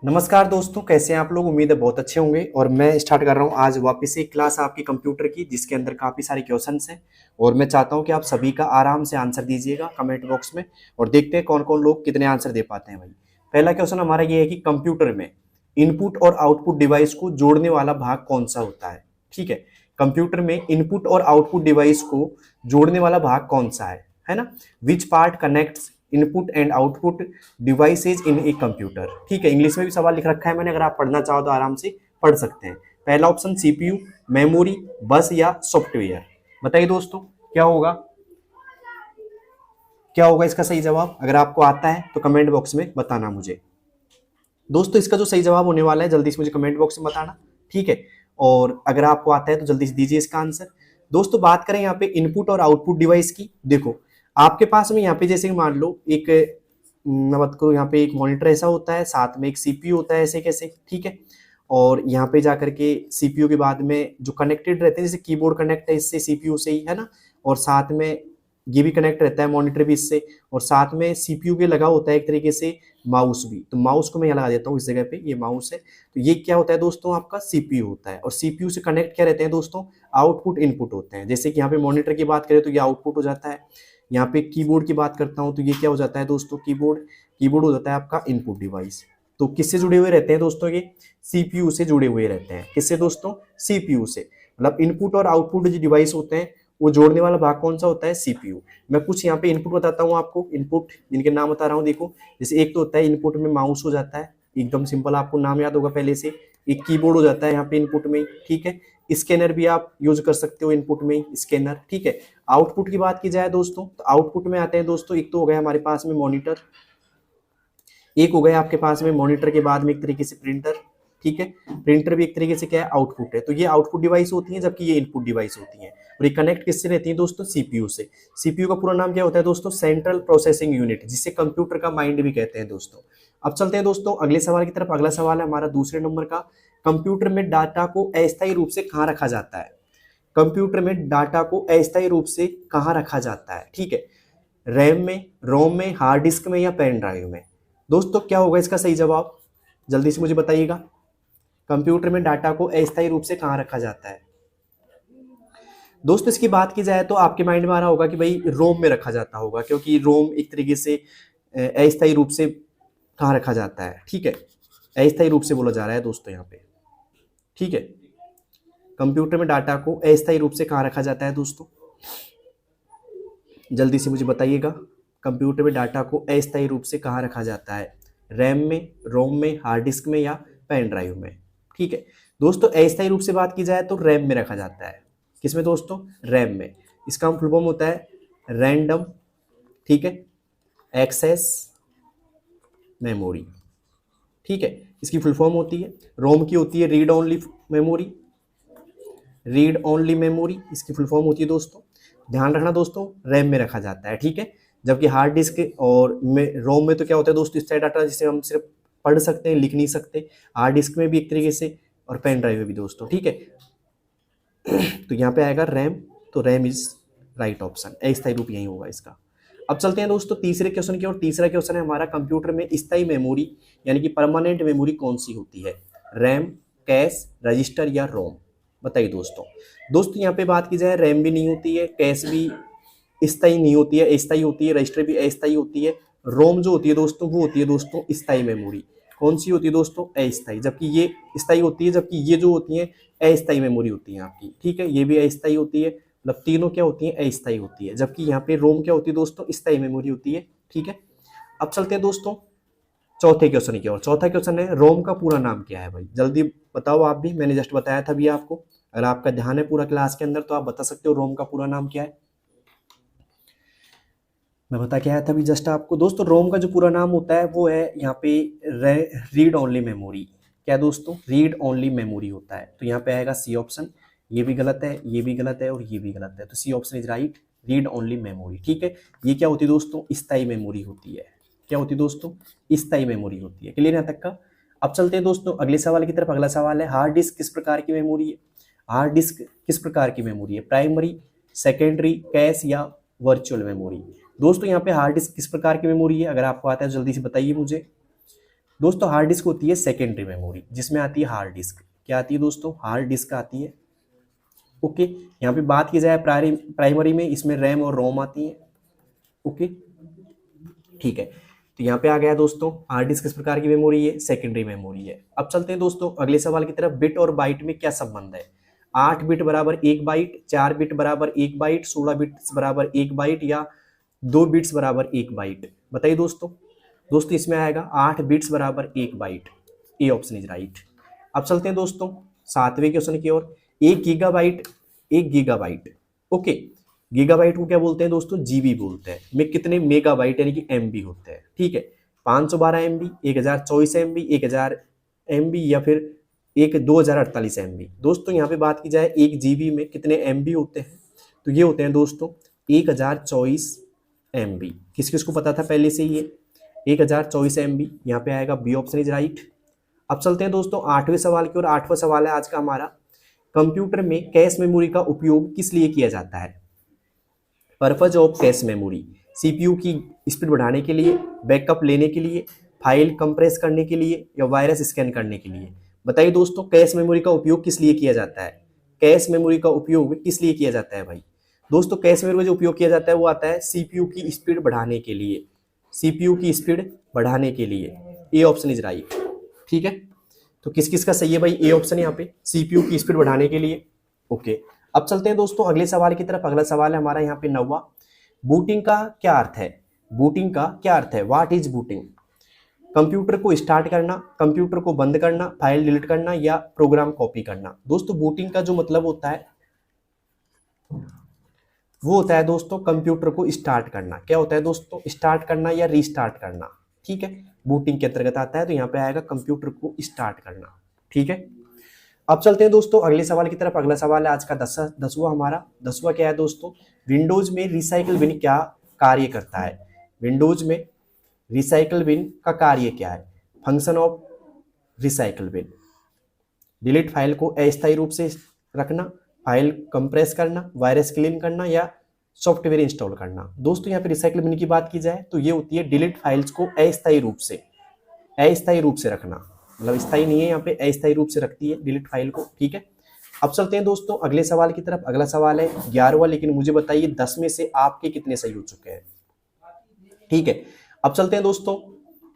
नमस्कार दोस्तों, कैसे हैं आप लोग। उम्मीद है बहुत अच्छे होंगे। और मैं स्टार्ट कर रहा हूं आज वापस से एक क्लास आपकी कंप्यूटर की, जिसके अंदर काफ़ी सारे क्वेश्चंस हैं। और मैं चाहता हूं कि आप सभी का आराम से आंसर दीजिएगा कमेंट बॉक्स में, और देखते हैं कौन कौन लोग कितने आंसर दे पाते हैं भाई। पहला क्वेश्चन हमारा ये है कि कंप्यूटर में इनपुट और आउटपुट डिवाइस को जोड़ने वाला भाग कौन सा होता है। ठीक है, कंप्यूटर में इनपुट और आउटपुट डिवाइस को जोड़ने वाला भाग कौन सा है ना। Which part connects input and output devices in a computer. ठीक है, इंग्लिश में भी सवाल लिख रखा है मैंने, अगर आप पढ़ना चाहो तो आराम से पढ़ सकते हैं। पहला ऑप्शन सीपीयू, मेमोरी, बस या सॉफ्टवेयर। बताइए दोस्तों, क्या होगा, क्या होगा इसका सही जवाब। अगर आपको आता है तो कमेंट बॉक्स में बताना मुझे। दोस्तों इसका जो सही जवाब होने वाला है जल्दी से मुझे कमेंट बॉक्स में बताना। ठीक है, और अगर आपको आता है तो जल्दी से दीजिए इसका आंसर। दोस्तों बात करें यहाँ पे इनपुट और आउटपुट डिवाइस की। देखो आपके पास में यहाँ पे जैसे मान लो एक, मैं बात करूँ, यहाँ पे एक मॉनिटर ऐसा होता है, साथ में एक सीपीयू होता है ऐसे कैसे। ठीक है, और यहाँ पे जाकर के सीपीयू के बाद में जो कनेक्टेड रहते हैं, जैसे कीबोर्ड कनेक्ट है इससे सीपीयू से ही, है ना। और साथ में ये भी कनेक्ट रहता है मॉनिटर भी इससे, और साथ में सीपीयू के लगा होता है एक तरीके से माउस भी। तो माउस को मैं यहाँ लगा देता हूँ इस जगह पे, ये माउस है। तो ये क्या होता है दोस्तों, आपका सीपीयू होता है। और सीपीयू से कनेक्ट क्या रहते हैं दोस्तों, आउटपुट इनपुट होते हैं। जैसे कि यहाँ पे मॉनिटर की बात करें तो ये आउटपुट हो जाता है। यहाँ पे कीबोर्ड की बात करता हूँ तो ये क्या हो जाता है दोस्तों, कीबोर्ड। कीबोर्ड हो जाता है आपका इनपुट डिवाइस। तो किससे जुड़े हुए रहते हैं दोस्तों, ये सीपीयू से जुड़े हुए रहते हैं। किससे दोस्तों, सीपीयू से। मतलब इनपुट और आउटपुट जो डिवाइस होते हैं वो जोड़ने वाला भाग कौन सा होता है, सीपीयू। मैं कुछ यहाँ पे इनपुट बताता हूँ आपको, इनपुट जिनके नाम बता रहा हूँ। देखो जैसे एक तो होता है इनपुट में माउस हो जाता है, एकदम सिंपल, आपको नाम याद होगा पहले से। एक कीबोर्ड हो जाता है यहाँ पे इनपुट में। ठीक है, स्कैनर भी आप यूज कर सकते हो इनपुट में, स्कैनर। ठीक है, आउटपुट की बात की जाए दोस्तों तो आउटपुट में आते हैं दोस्तों, एक तो हो गया हमारे पास में मॉनिटर, एक हो गया आपके पास में मॉनिटर के बाद में एक तरीके से प्रिंटर। ठीक है, प्रिंटर भी एक तरीके से क्या है, आउटपुट है। तो ये आउटपुट डिवाइस होती है, जबकि ये इनपुट डिवाइस होती है। और ये कनेक्ट किससे रहती है दोस्तों, सीपीयू से। सीपीयू का पूरा नाम क्या होता है दोस्तों, सेंट्रल प्रोसेसिंग यूनिट, जिसे कंप्यूटर का माइंड भी कहते हैं दोस्तों। अब चलते हैं दोस्तों अगले सवाल की तरफ। अगला सवाल है हमारा दूसरे नंबर का, कंप्यूटर में डाटा को अस्थायी रूप से कहाँ रखा जाता है। कंप्यूटर में डाटा को अस्थायी रूप से कहाँ रखा जाता है। ठीक है, रैम में, रोम में, हार्ड डिस्क में या पेन ड्राइव में। दोस्तों क्या होगा इसका सही जवाब, जल्दी से मुझे बताइएगा। कंप्यूटर में डाटा को अस्थायी रूप से कहाँ रखा जाता है। दोस्तों इसकी बात की जाए तो आपके माइंड में आ रहा होगा कि भाई रोम में रखा जाता होगा, क्योंकि रोम एक तरीके से अस्थायी रूप से कहाँ रखा जाता है। ठीक है, अस्थायी रूप से बोला जा रहा है दोस्तों यहाँ पे। ठीक है, कंप्यूटर में डाटा को अस्थायी रूप से कहाँ रखा जाता है दोस्तों, जल्दी से मुझे बताइएगा। कंप्यूटर में डाटा को अस्थायी रूप से कहाँ रखा जाता है, रैम में, रोम में, हार्ड डिस्क में या पेन ड्राइव में। ठीक है दोस्तों, अस्थायी रूप से बात की जाए तो रैम में रखा जाता है। किसमें दोस्तों, रैम में। इसका फुल फॉर्म होता है रैंडम, ठीक है, एक्सेस मेमोरी। ठीक है, इसकी फुल फॉर्म होती है। रोम की होती है read only memory, read only memory इसकी फुल फॉर्म होती है दोस्तों। ध्यान रखना दोस्तों, रैम में रखा जाता है। ठीक है, जबकि हार्ड डिस्क और रोम में तो क्या होता है दोस्तों, इस डाटा जिसे हम सिर्फ पढ़ सकते हैं, लिख नहीं सकते। हार्ड डिस्क में भी एक तरीके से, और पेन ड्राइव में भी दोस्तों। ठीक है, तो यहाँ पे आएगा रैम, तो रैम इज राइट ऑप्शन, अस्थायी रूप यही होगा इसका। अब चलते हैं दोस्तों तीसरे क्वेश्चन की ओर। तीसरा क्वेश्चन है हमारा, कंप्यूटर में स्थायी मेमोरी यानी कि परमानेंट मेमोरी कौन सी होती है, रैम, कैश, रजिस्टर या रोम। बताइए दोस्तों। दोस्तों यहाँ पे बात की जाए, रैम भी नहीं होती है, कैश भी स्थायी नहीं होती है, अस्थायी होती है, रजिस्टर भी अस्थायी होती है। रोम जो होती है दोस्तों वो होती है दोस्तों स्थायी मेमोरी। कौन सी होती है दोस्तों, अस्थायी, जबकि ये स्थायी होती है, जबकि ये जो होती है अस्थायी मेमोरी होती है आपकी। ठीक है, ये भी अस्थायी होती है, मतलब तीनों क्या होती है, अस्थायी होती है। जबकि यहाँ पे रोम क्या होती है दोस्तों, स्थायी मेमोरी होती है। ठीक है, अब चलते हैं दोस्तों चौथे क्वेश्चन की ओर। चौथा क्वेश्चन है, रोम का पूरा नाम क्या है भाई, जल्दी बताओ आप भी, मैंने जस्ट बताया था अभी आपको। अगर आपका ध्यान है पूरा क्लास के अंदर तो आप बता सकते हो रोम का पूरा नाम क्या है। मैं बता के आया था अभी जस्ट आपको। दोस्तों रोम का जो पूरा नाम होता है वो है यहाँ पे रीड ओनली मेमोरी। क्या दोस्तों, रीड ओनली मेमोरी होता है। तो यहाँ पे आएगा सी ऑप्शन। ये भी गलत है, ये भी गलत है और ये भी गलत है, तो C option is right, read only memory. ठीक है, ये क्या होती है दोस्तों, स्थायी मेमोरी होती है। क्या होती है दोस्तों, स्थायी मेमोरी होती है। क्लियर यहाँ तक का। अब चलते हैं दोस्तों अगले सवाल की तरफ। अगला सवाल है, हार्ड डिस्क किस प्रकार की मेमोरी है। हार्ड डिस्क किस प्रकार की मेमोरी है, प्राइमरी, सेकेंडरी, कैश या वर्चुअल मेमोरी। दोस्तों यहाँ पे हार्ड डिस्क किस प्रकार की मेमोरी है, अगर आपको आता है तो जल्दी से बताइए मुझे। दोस्तों हार्ड डिस्क होती है सेकेंडरी मेमोरी, जिसमें आती है हार्ड डिस्क। क्या आती है दोस्तों? हार्ड डिस्क आती है। ओके, यहाँ पे बात की जाए प्राइमरी में, इसमें रैम और रोम आती है। ओके, ठीक है। तो यहाँ पे आ गया दोस्तों हार्ड डिस्क किस प्रकार की मेमोरी है? सेकेंडरी मेमोरी है। अब चलते हैं दोस्तों अगले सवाल की तरफ। बिट और बाइट में क्या संबंध है? 8 बिट बराबर 1 बाइट, 4 बिट बराबर 1 बाइट, 16 बिट्स बराबर 1 बाइट, या 2 बिट्स बराबर 1 बाइट? बताइए दोस्तों। दोस्तों इसमें आएगा 8 बिट्स बराबर 1 byte. A option is right. अब चलते हैं दोस्तों 7वें क्वेश्चन की ओर। 1 गीगाबाइट, 1 गीगाबाइट। ओके, गीगाबाइट को क्या बोलते हैं दोस्तों? जीबी बोलते हैं। में कितने मेगाबाइट यानी कि एमबी होते हैं? ठीक है, 512 एमबी, 1024 एमबी, 1000 एमबी, या फिर 2048 एमबी। दोस्तों यहाँ पे बात की जाए 1 जीबी में कितने एमबी होते हैं? तो ये होते हैं दोस्तों 1024 एमबी। किस किस को पता था पहले से ये 1024 एमबी? यहाँ पे आएगा बी ऑप्शन इज राइट। अब चलते हैं दोस्तों 8वें सवाल की ओर। 8वां सवाल है आज का हमारा। कंप्यूटर में कैश मेमोरी का उपयोग किस लिए किया जाता है? Purpose of cache memory, CPU की स्पीड बढ़ाने के लिए, बैकअप लेने के लिए, फाइल कंप्रेस करने के लिए, या वायरस स्कैन करने के लिए? बताइए दोस्तों कैश मेमोरी का उपयोग किस लिए किया जाता है? कैश मेमोरी का उपयोग किस लिए किया जाता है भाई? दोस्तों कैश मेमोरी का जो उपयोग किया जाता है वो आता है सीपीयू की स्पीड बढ़ाने के लिए। सीपीयू की स्पीड बढ़ाने के लिए। ए ऑप्शन इज राइट। ठीक है, तो किस किस का सही है भाई? ए ऑप्शन यहाँ पे, सीपीयू की स्पीड बढ़ाने के लिए। ओके, अब चलते हैं दोस्तों अगले सवाल की तरफ। अगला सवाल है हमारा यहाँ पे 9वां। बूटिंग का क्या अर्थ है? बूटिंग का क्या अर्थ है? What is booting? कंप्यूटर को स्टार्ट करना, कंप्यूटर को बंद करना, फाइल डिलीट करना, या प्रोग्राम कॉपी करना? दोस्तों बूटिंग का जो मतलब होता है वो होता है दोस्तों कंप्यूटर को स्टार्ट करना। क्या होता है दोस्तों? स्टार्ट करना या रीस्टार्ट करना। ठीक है, बूटिंग के अंतर्गत आता है। तो यहाँ पे आएगा कंप्यूटर को स्टार्ट करना। ठीक है, अब चलते हैं दोस्तों अगले सवाल की तरफ। अगला सवाल है आज का 10वां हमारा। 10वां क्या है दोस्तों? विंडोज में रिसाइकल बिन क्या कार्य करता है? विंडोज में रिसाइकल बिन का कार्य क्या है? Function of recycle bin, delete file को अस्थायी रूप से रखना, फाइल कंप्रेस करना, वायरस क्लीन करना, या सॉफ्टवेयर इंस्टॉल करना? दोस्तों यहाँ पे रिसाइकल बिन की बात की जाए तो ये होती है डिलीट फाइल्स को अस्थायी रूप से रखना। मतलब स्थायी नहीं है, यहाँ पे अस्थायी रूप से रखती है डिलीट फाइल को। ठीक है, अब चलते हैं दोस्तों अगले सवाल की तरफ। अगला सवाल है 11वां, लेकिन मुझे बताइए 10 में से आपके कितने सही हो चुके हैं? ठीक है, अब चलते हैं दोस्तों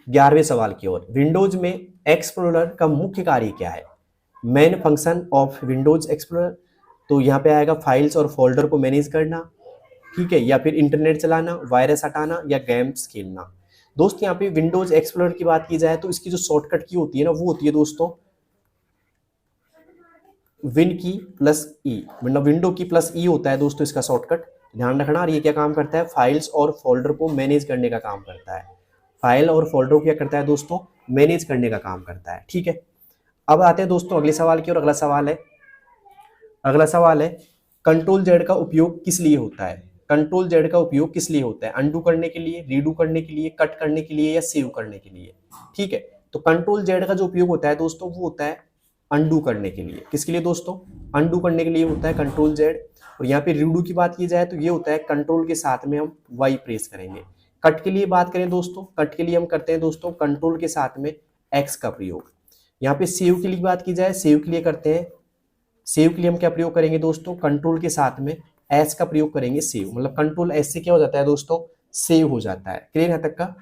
11वें सवाल की ओर। विंडोज में एक्सप्लोरर का मुख्य कार्य क्या है? Main function of Windows explorer. तो यहाँ पे आएगा फाइल्स और फोल्डर को मैनेज करना, ठीक है, या फिर इंटरनेट चलाना, वायरस हटाना, या गेम्स खेलना? दोस्त यहाँ पे विंडोज एक्सप्लोरर की बात की जाए तो इसकी जो शॉर्टकट की होती है ना वो होती है दोस्तों विन की प्लस ई, मतलब विंडो की प्लस ई होता है दोस्तों इसका शॉर्टकट। ध्यान रखना। और ये क्या काम करता है? फाइल्स और फोल्डर को मैनेज करने का काम करता है। फाइल और फोल्डर को क्या करता है दोस्तों? मैनेज करने का काम करता है। ठीक है, अब आते हैं दोस्तों अगले सवाल की। और अगला सवाल है कंट्रोल जेड का उपयोग किस लिए होता है? कंट्रोल जेड का उपयोग किस लिए होता है? अनडू करने के लिए, रीडू करने के लिए, कट करने के लिए, या सेव करने के लिए? ठीक है, तो कंट्रोल जेड का जो उपयोग होता है दोस्तों वो होता है अनडू करने के लिए। किसके लिए दोस्तों? अनडू करने के लिए होता है कंट्रोल जेड। और यहाँ पे रीडू की बात की जाए तो ये होता है कंट्रोल के साथ में हम वाई प्रेस करेंगे। कट के लिए बात करें दोस्तों, कट के लिए हम करते हैं दोस्तों कंट्रोल के साथ में एक्स का प्रयोग। यहाँ पे सेव के लिए बात की जाए, सेव के लिए करते हैं, सेव के लिए हम क्या प्रयोग करेंगे दोस्तों? कंट्रोल के साथ में एस का प्रयोग करेंगे, सेव। मतलब कंट्रोल एस से क्या हो जाता है दोस्तों? सेव हो जाता है। क्लियर यहाँ तक का?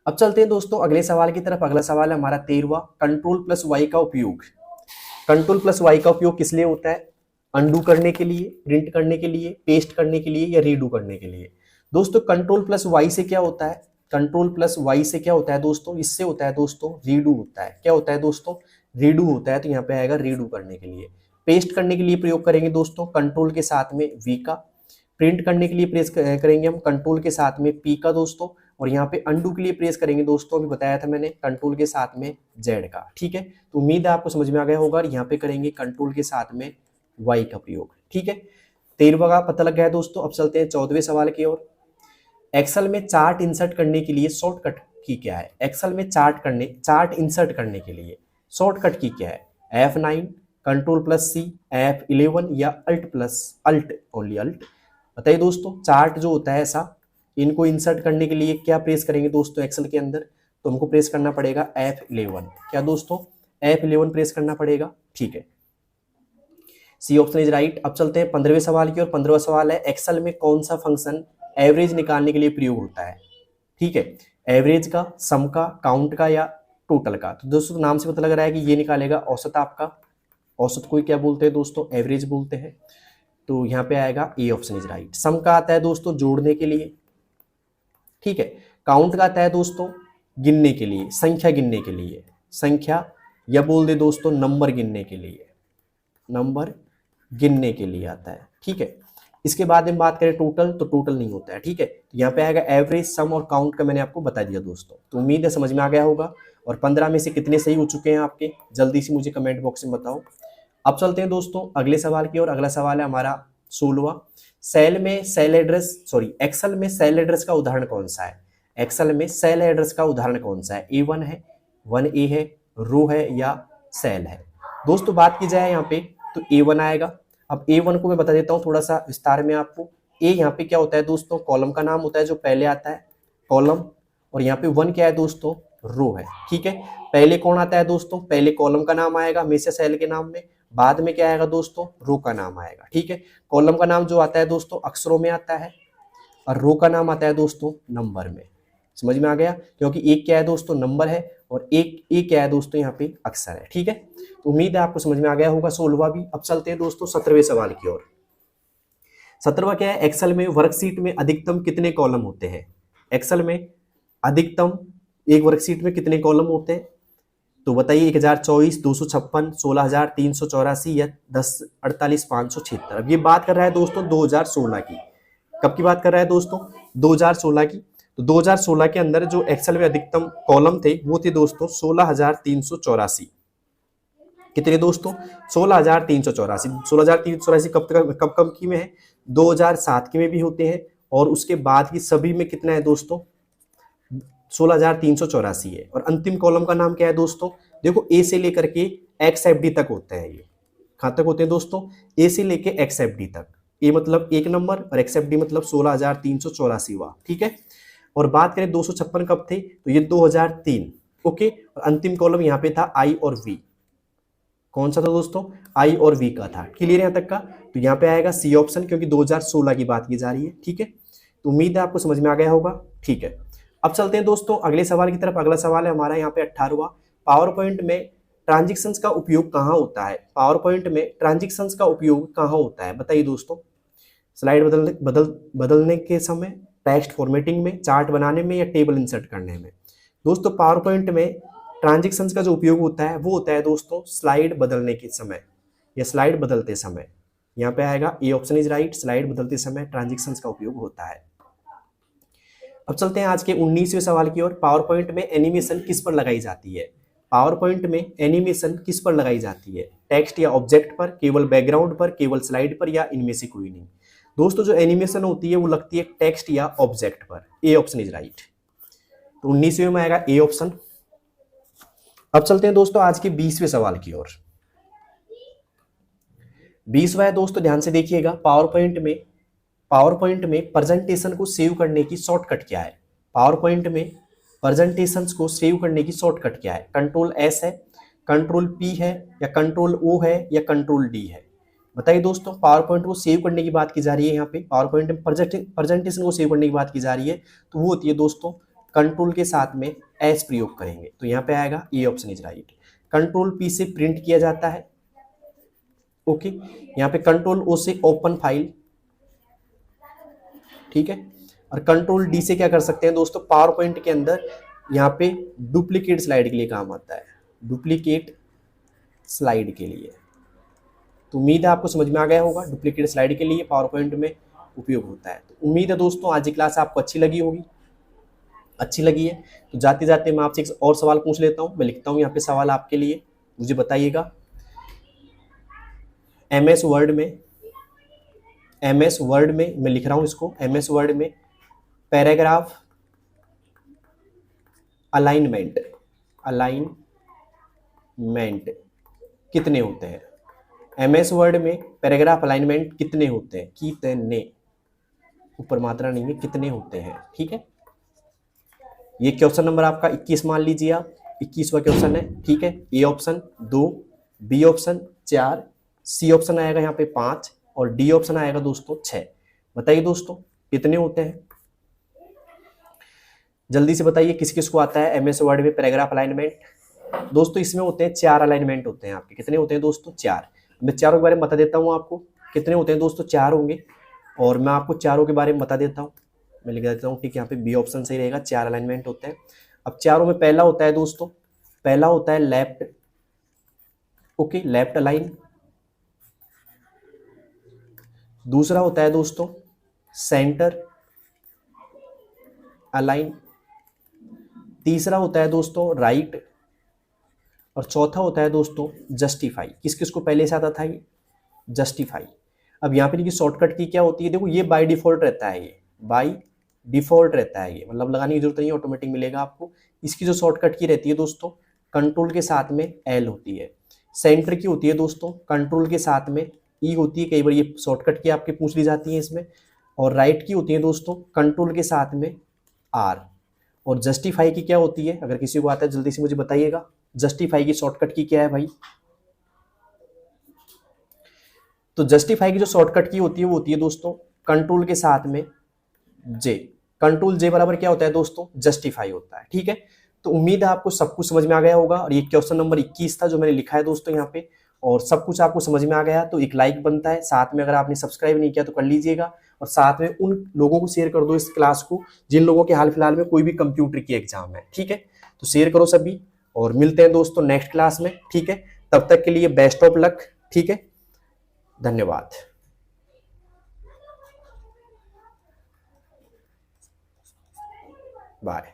अब चलते हैं दोस्तों अगले सवाल की तरफ। अगला सवाल है हमारा 13वां। कंट्रोल प्लस वाई का उपयोग, कंट्रोल प्लस वाई का उपयोग किस लिए होता है? अनडू करने के लिए, प्रिंट करने के लिए, पेस्ट करने के लिए, या रीडू करने के लिए? दोस्तों कंट्रोल प्लस वाई से क्या होता है? कंट्रोल प्लस वाई से क्या होता है दोस्तों? इससे होता है दोस्तों रीडू होता है। क्या होता है दोस्तों? रीडू होता है। तो यहाँ पे आएगा रीडू करने के लिए। पेस्ट करने के लिए प्रयोग करेंगे दोस्तों कंट्रोल के साथ में वी का। प्रिंट करने के लिए प्रेस करेंगे हम कंट्रोल के साथ में पी का दोस्तों। और यहाँ पे अनडू के लिए प्रेस करेंगे दोस्तों, अभी बताया था मैंने, कंट्रोल के साथ में जेड का। ठीक है, तो उम्मीद है आपको समझ में आ गया होगा। यहाँ पे करेंगे कंट्रोल के साथ में वाई का प्रयोग। ठीक है, 13वां का पता लग गया है दोस्तों। अब चलते हैं 14वें सवाल की ओर। एक्सेल में चार्ट इंसर्ट करने के लिए शॉर्टकट की क्या है? एक्सेल में चार्ट इंसर्ट करने के लिए शॉर्टकट की क्या है? F9, कंट्रोल प्लस सी, F11, या अल्ट ओनली अल्ट? बताइए दोस्तों चार्ट जो होता है ऐसा, इनको इंसर्ट करने के लिए क्या प्रेस करेंगे दोस्तों एक्सेल के अंदर? तो हमको प्रेस करना पड़ेगा F11। क्या दोस्तों, F11 प्रेस करना पड़ेगा। ठीक है, सी ऑप्शन इज राइट। अब चलते हैं 15वें सवाल की ओर। 15वां सवाल है एक्सेल में कौन सा फंक्शन एवरेज निकालने के लिए प्रयोग होता है। ठीक है, एवरेज का, सम का, काउंट का या टोटल का। तो दोस्तों नाम से पता लग रहा है कि ये निकालेगा औसत आपका। औसत को क्या बोलते हैं दोस्तों, एवरेज बोलते हैं। तो यहाँ पे आएगा ए ऑप्शन इज राइट। सम का आता है दोस्तों जोड़ने के लिए। ठीक है, काउंट का आता है दोस्तों गिनने के लिए, संख्या गिनने के लिए, संख्या या बोल दे दोस्तों नंबर गिनने के लिए, नंबर गिनने के लिए आता है। ठीक है, इसके बाद हम बात करें टोटल, तो टोटल नहीं होता है। ठीक है, तो यहाँ पे आएगा एवरेज, सम और काउंट का मैंने आपको बता दिया दोस्तों। तो उम्मीद है समझ में आ गया होगा। और 15 में से कितने सही हो चुके हैं आपके, जल्दी से मुझे कमेंट बॉक्स में बताओ। अब चलते हैं दोस्तों अगले सवाल की ओर। अगला सवाल है हमारा 16वां। सेल में सेल एड्रेस, सॉरी एक्सेल में सेल एड्रेस का उदाहरण कौन सा है। एक्सेल में सेल एड्रेस का उदाहरण कौन सा है। A1 है, 1A है, रो है या सेल है। दोस्तों बात की जाए यहाँ पे तो A1 आएगा। अब A1 को मैं बता देता हूँ थोड़ा सा विस्तार में आपको। A यहाँ पे क्या होता है दोस्तों, कॉलम का नाम होता है जो पहले आता है, कॉलम। और यहाँ पे 1 क्या है दोस्तों, रो है। ठीक है, पहले कौन आता है दोस्तों, पहले कॉलम का नाम आएगा हमेशा सेल के नाम में, बाद में क्या आएगा दोस्तों, रो का नाम आएगा। ठीक है, कॉलम का नाम जो आता है दोस्तों अक्षरों में आता है और रो का नाम आता है दोस्तों नंबर में। समझ में आ गया, क्योंकि एक क्या है दोस्तों नंबर है और एक क्या है दोस्तों यहाँ पे अक्षर है। ठीक है, तो उम्मीद है आपको समझ में आ गया होगा 16वां भी। अब चलते हैं दोस्तों 17वें सवाल की ओर। 17वां क्या है, एक्सेल में वर्कशीट में अधिकतम कितने कॉलम होते हैं। एक्सेल में अधिकतम एक वर्कशीट में कितने कॉलम होते हैं, तो बताइए 1024, 256, 16384 या 1048, 576। अब ये बात कर रहा है दोस्तों 2016 की। कब की बात कर रहा है दोस्तों, 2016 की। तो 2016 के अंदर जो एक्सेल में अधिकतम कॉलम थे वो थे दोस्तों 16384। कितने दोस्तों, 16384। 16384 कब कब की में है, 2007 की में भी होते हैं और उसके बाद की सभी में कितना है दोस्तों 16384 है। और अंतिम कॉलम का नाम क्या है दोस्तों, देखो ए से लेकर के XFD तक होते हैं। ये कहां तक होते हैं दोस्तों, ए से लेके XFD तक। ए मतलब एक नंबर और XFD मतलब 16384 हुआ। ठीक है, और बात करें 256 कब थे, तो ये 2003। ओके, और अंतिम कॉलम यहाँ पे था आई और वी। कौन सा था दोस्तों, आई और वी का था। क्लियर यहाँ तक का, तो यहाँ पे आएगा सी ऑप्शन, क्योंकि 2016 की बात की जा रही है। ठीक है, तो उम्मीद है आपको समझ में आ गया होगा। ठीक है, अब चलते हैं दोस्तों अगले सवाल की तरफ। अगला सवाल है हमारा यहाँ पे 18वां। पावर पॉइंट में ट्रांजेक्शन्स का उपयोग कहाँ होता है। पावर पॉइंट में ट्रांजेक्शन्स का उपयोग कहाँ होता है, बताइए दोस्तों। स्लाइड बदलने के समय, टेक्स्ट फॉर्मेटिंग में, चार्ट बनाने में या टेबल इंसर्ट करने में। दोस्तों पावर पॉइंट में ट्रांजेक्शन्स का जो उपयोग होता है वो होता है दोस्तों स्लाइड बदलने के समय या स्लाइड बदलते समय। यहाँ पे आएगा ए ऑप्शन इज राइट, स्लाइड बदलते समय ट्रांजेक्शन्स का उपयोग होता है। अब चलते हैं आज के 19वें सवाल की ओर। पावर पॉइंट में एनिमेशन किस पर लगाई जाती है। पावर पॉइंट में एनिमेशन किस पर लगाई जाती है, टेक्स्ट या ऑब्जेक्ट पर, केवल बैकग्राउंड पर, केवल स्लाइड पर या इनमें से कोई नहीं। दोस्तों जो एनिमेशन होती है वो लगती है टेक्स्ट या ऑब्जेक्ट पर। ए ऑप्शन इज राइट, तो 19वें में आएगा ए ऑप्शन। अब चलते हैं दोस्तों आज के 20वें सवाल की ओर। 20वां है दोस्तों, ध्यान से देखिएगा। पावर पॉइंट में प्रेजेंटेशन को सेव करने की शॉर्टकट क्या है। पावर पॉइंट में प्रेजेंटेशंस को सेव करने की शॉर्टकट क्या है। कंट्रोल S है, कंट्रोल P है या कंट्रोल O है या कंट्रोल D है। बताइए दोस्तों, पावर पॉइंट को सेव करने की बात की जा रही है। यहाँ पे पावर पॉइंट में प्रेजेंटेशन को सेव करने की बात की जा रही है, तो वो होती है दोस्तों कंट्रोल के साथ में S प्रयोग करेंगे। तो यहाँ पे आएगा ए option is right. Control P से प्रिंट किया जाता है। ओके, यहाँ पे कंट्रोल O से ओपन फाइल। ठीक है, और कंट्रोल D से क्या कर सकते हैं दोस्तों, पावर पॉइंट के अंदर यहाँ पे डुप्लीकेट स्लाइड के लिए काम आता है, डुप्लीकेट स्लाइड के लिए। तो उम्मीद है आपको समझ में आ गया होगा, डुप्लीकेट स्लाइड के लिए पावर पॉइंट में उपयोग होता है। तो उम्मीद है दोस्तों आज की क्लास आपको अच्छी लगी होगी। अच्छी लगी है तो जाते जाते मैं आपसे एक और सवाल पूछ लेता हूँ। मैं लिखता हूँ यहाँ पे सवाल आपके लिए, मुझे बताइएगा। MS वर्ड में मैं लिख रहा हूँ इसको। MS वर्ड में पैराग्राफ अलाइनमेंट कितने होते हैं। MS वर्ड में पैराग्राफ अलाइनमेंट कितने होते हैं, कितने, ऊपर मात्रा नहीं है, कितने होते हैं। ठीक है, ये क्वेश्चन नंबर आपका 21 मान लीजिए आप, 21वां क्वेश्चन है, ठीक है। A option 2, B option 4, C option आएगा यहाँ पे 5 और डी ऑप्शन आएगा दोस्तों 6। बताइए दोस्तों कितने होते हैं, जल्दी से बताइए किस किस को आता है एमएस वर्ड में पैराग्राफ अलाइनमेंट। दोस्तों इसमें होते हैं 4 अलाइनमेंट होते हैं आपके, कितने होते हैं दोस्तों 4। मैं चारों के बारे में बता देता हूँ आपको, कितने होते हैं दोस्तों 4 होंगे, और मैं आपको चारों के बारे में बता देता हूँ। मैं लिख देता हूँ, ठीक है, यहाँ पे बी ऑप्शन सही रहेगा, 4 अलाइनमेंट होते हैं। अब चारों में पहला होता है दोस्तों, पहला होता है लेफ्ट, ओके, लेफ्ट अलाइन। दूसरा होता है दोस्तों सेंटर अलाइन। तीसरा होता है दोस्तों राइट, और चौथा होता है दोस्तों जस्टिफाई। किस किस को पहले से आता था ये, जस्टिफाई। अब यहाँ पे देखिए शॉर्टकट की क्या होती है, देखो ये बाय डिफॉल्ट रहता है, ये बाय डिफॉल्ट रहता है, ये मतलब लगाने की जरूरत नहीं है, ऑटोमेटिक मिलेगा आपको। इसकी जो शॉर्टकट की रहती है दोस्तों कंट्रोल के साथ में एल होती है। सेंटर की होती है दोस्तों कंट्रोल के साथ में ई होती है, कई बार ये शॉर्टकट की आपके पूछ ली जाती है इसमें। और राइट की होती है दोस्तों कंट्रोल के साथ में आर। और जस्टिफाई की क्या होती है, अगर किसी को आता है जल्दी से मुझे बताइएगा, जस्टिफाई की शॉर्टकट की क्या है भाई। तो जस्टिफाई की जो शॉर्टकट की होती है वो होती है दोस्तों कंट्रोल के साथ में जे। कंट्रोल जे बराबर क्या होता है दोस्तों, जस्टिफाई होता है, ठीक है। तो उम्मीद है आपको सब कुछ समझ में आ गया होगा, और ये क्वेश्चन नंबर 21 था जो मैंने लिखा है दोस्तों यहाँ पे, और सब कुछ आपको समझ में आ गया तो एक लाइक बनता है, साथ में अगर आपने सब्सक्राइब नहीं किया तो कर लीजिएगा, और साथ में उन लोगों को शेयर कर दो इस क्लास को जिन लोगों के हाल फिलहाल में कोई भी कंप्यूटर की एग्जाम है, ठीक है। तो शेयर करो सभी, और मिलते हैं दोस्तों नेक्स्ट क्लास में, ठीक है। तब तक के लिए बेस्ट ऑफ लक, ठीक है, धन्यवाद। बाय।